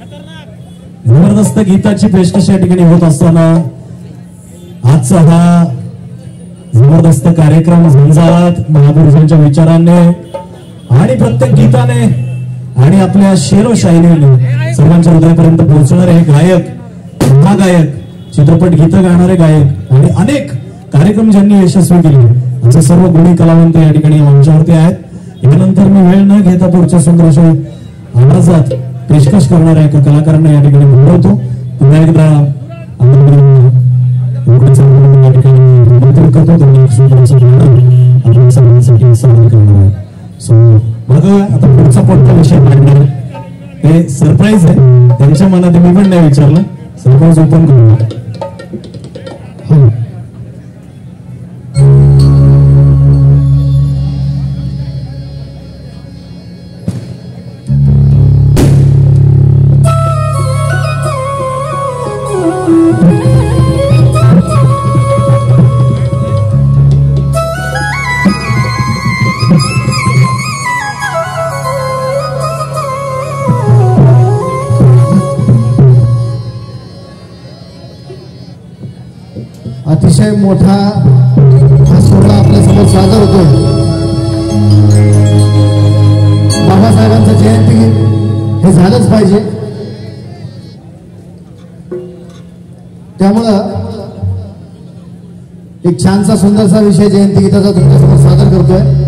जबरदस्त गीताची पेशकश या ठिकाणी होत असताना आजचा हा जबरदस्त कार्यक्रम झंझावात महापुरुषांच्या विचारांनी आणि प्रत्येक गीताने आणि आपल्या शेरो शायरीने सर्वांच्या हृदयापर्यंत पोहोचणारे हे गायक, महागायक, चित्रपट गीतं गाणारे गायक आणि अनेक कार्यक्रम ज्यांनी यशस्वी केले असे सर्व गुणी कलावंत या ठिकाणी मंचावरती आहेत। यानंतर मी वेळ न घेता पुढच्या सुंदर आवाजात पेशकश करणाऱ्या एका कलाकारांना या ठिकाणी बोलवतो। पुन्हा एकदा या ठिकाणी विनंती करतो त्यांनी सर्वांसाठी सादर करणार आहे। सो बघा आता पुढचा कोणता विषय मांडणार हे सरप्राईज आहे, त्यांच्या मनात मी पण नाही विचारलं, सरप्राईज ओपन करूया। अतिशय मोठा हा सोहळा आपल्या समोर सादर होतोय। बाबासाहेबांचं जयंती हे झालंच पाहिजे, त्यामुळं एक छानसा सुंदरसा विषय जयंती गीताचा तुमच्यासमोर सादर करतोय।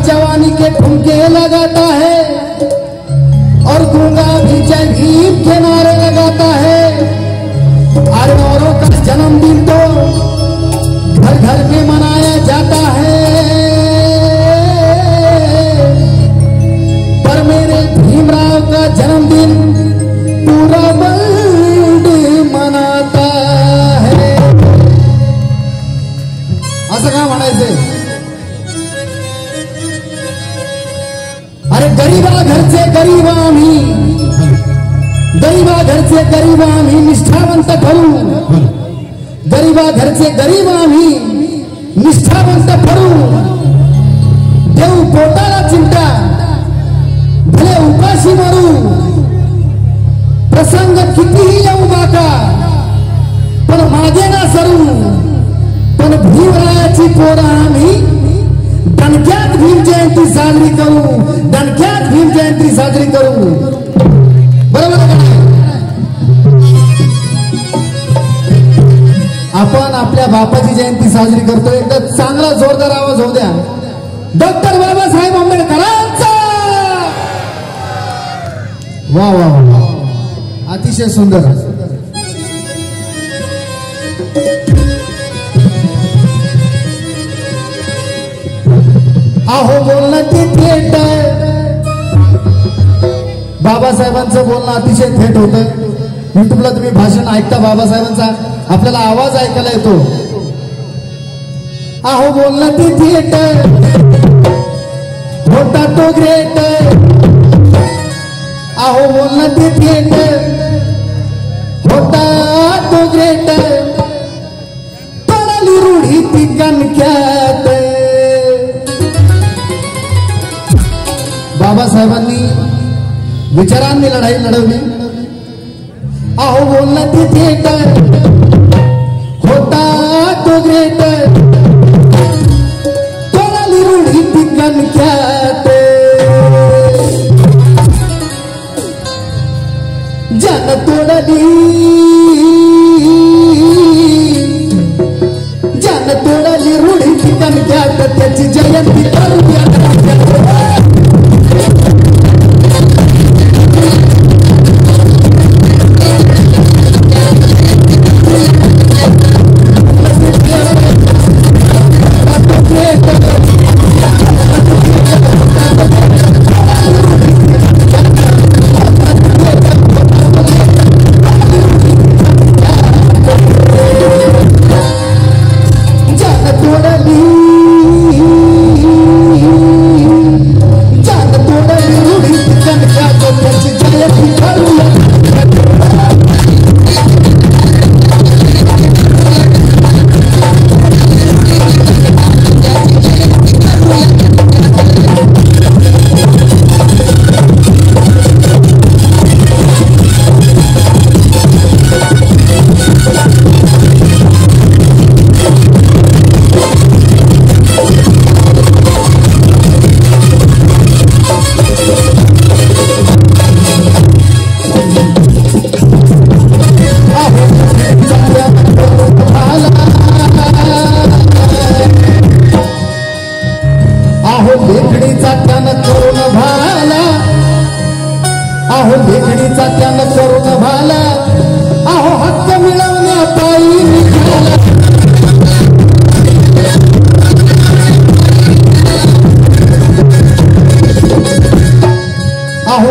जवानी के ठुमके लगाता है और गूंगा भी जय भीम के नारे लगाता है। अरे औरों का जन्मदिन तो घर घर में मनाया जाता है, पर मेरे भीमराव का जन्मदिन पूरा वर्ल्ड मनाता है। असं का म्हणायचंय? अरे गरीबा घरचे गरीब आम्ही, गरीबा घरचे गरीब आम्ही निष्ठावंत ठरू, गरीबा घरचे गरीब आम्ही निष्ठावंत ठरू। देऊ पोटाला चिंता भले उपाशी मरू, प्रसंग कितीही येऊ बाका पण मागे ना सरू। पण भीमरायाची पोरं आम्ही दणक्यात भीम जयंती साजरी करू, दणक्यात भीम जयंती साजरी करू। बरोबर आहे का? आपण आपल्या बापाची जयंती साजरी करतोय, एकदा चांगला जोरदार आवाज होऊ द्या डॉक्टर बाबासाहेब आंबेडकरांचा। वा वा वा, अतिशय सुंदर। अहो बोलणं ते थेट आहे, बाबासाहेबांचं बोलणं अतिशय थेट होतं। युट्यूबला तुम्ही भाषण ऐकता बाबासाहेबांचा, आपल्याला आवाज ऐकायला येतो। अहो बोलणं ते थेट होता तो ग्रेट, अहो बोलणं ते थेट होता तो ग्रेट, तोडली रूढी ती कणक्यात। बाबासाहेबांनी विचारांनी लढाई लढवली। अहो बोलणं ते थेट होता तो ग्रेट, तोडली रूढी ती कणक्यात। जन तोडली, जन तोडली रूढी ती कणक्यात, त्याची जयंती करूया।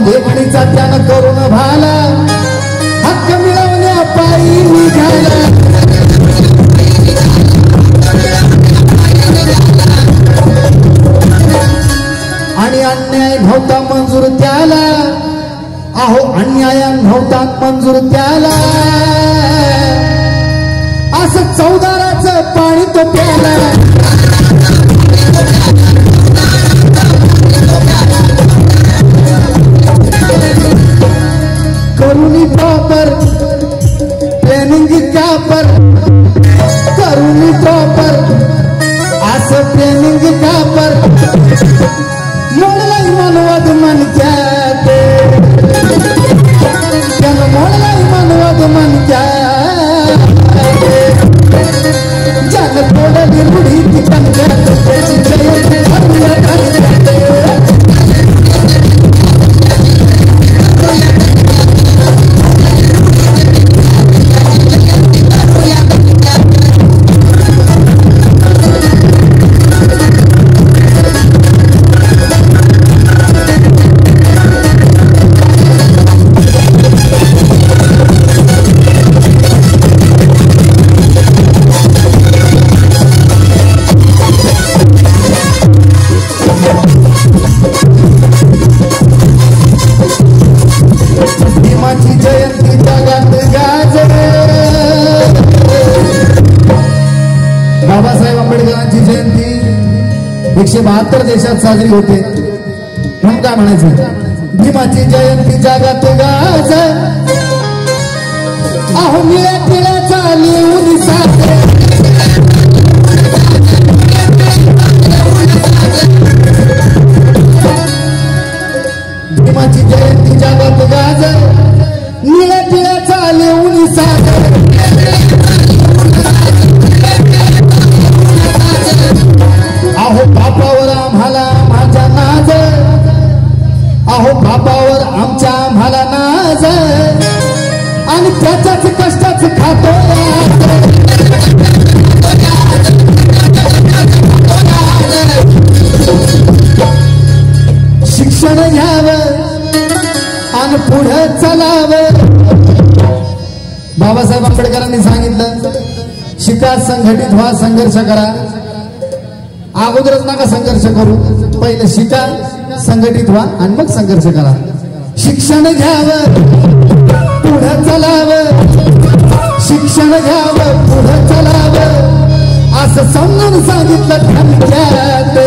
लेखणीचा त्यानं करून भाला हक्क मिळवण्या पायी निघाला आणि अन्याय नव्हता मंजूर त्याला अहो अन्याय नव्हता मंजूर त्याला असं चौदाराचं पाणी तो प्याला करुणी प्रॉपर प्लॅनिंग कापर करुणी प्रॉपर असं प्लॅनिंग कापर मोडलाई मनवद मन क्या त्यानं मोडलाई मनवद मन क्या जन तोडली रुढी ठिकाण त्याची जयंती बाबासाहेब आंबेडकरांची जयंती 172 देशात साजरी होते म्हणून काय म्हणायचं भीमाची जयंती जगात गाज अहो निळ्या टिळ्याचा लिहून साजे भीमाची जयंती जगात गाज निळ्या टिळ्याचा लिहून साजे अहो बापावर आम्हाला माझा नाज अहो बापावर आमच्या आम्हाला नाज आणि त्याच्याच कष्टाच खातो शिक्षण घ्यावं आणि पुढे चलावं बाबासाहेब आंबेडकरांनी सांगितलं शिका संघटित व्हा संघर्ष करा अगोदरच नका संघर्ष करू पहिले शिका संघटित व्हा आणि मग संघर्ष करा शिक्षण घ्यावं पुढे चलावं शिक्षण घ्यावं पुढे चलावं असं समजून सांगितलं ठणक्यात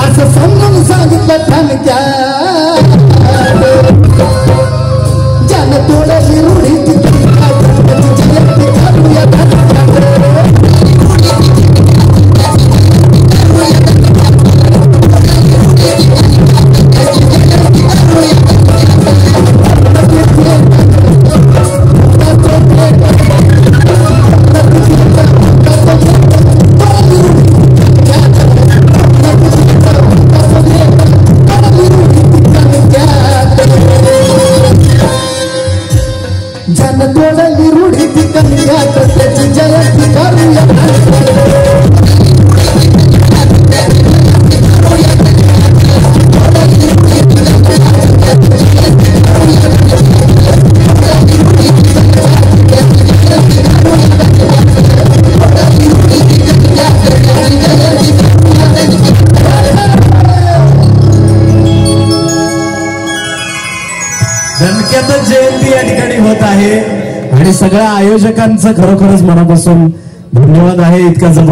असं समजून सांगितलं ठणक्यात ज्यानं तोडली रूढी जन तोडली रूढी ठिकाणी त्याची जयंती करूया धनक्यातच जयंती या ठिकाणी होत आहे आणि सगळ्या आयोजकांचं खरोखरच मनापासून धन्यवाद आहे इतका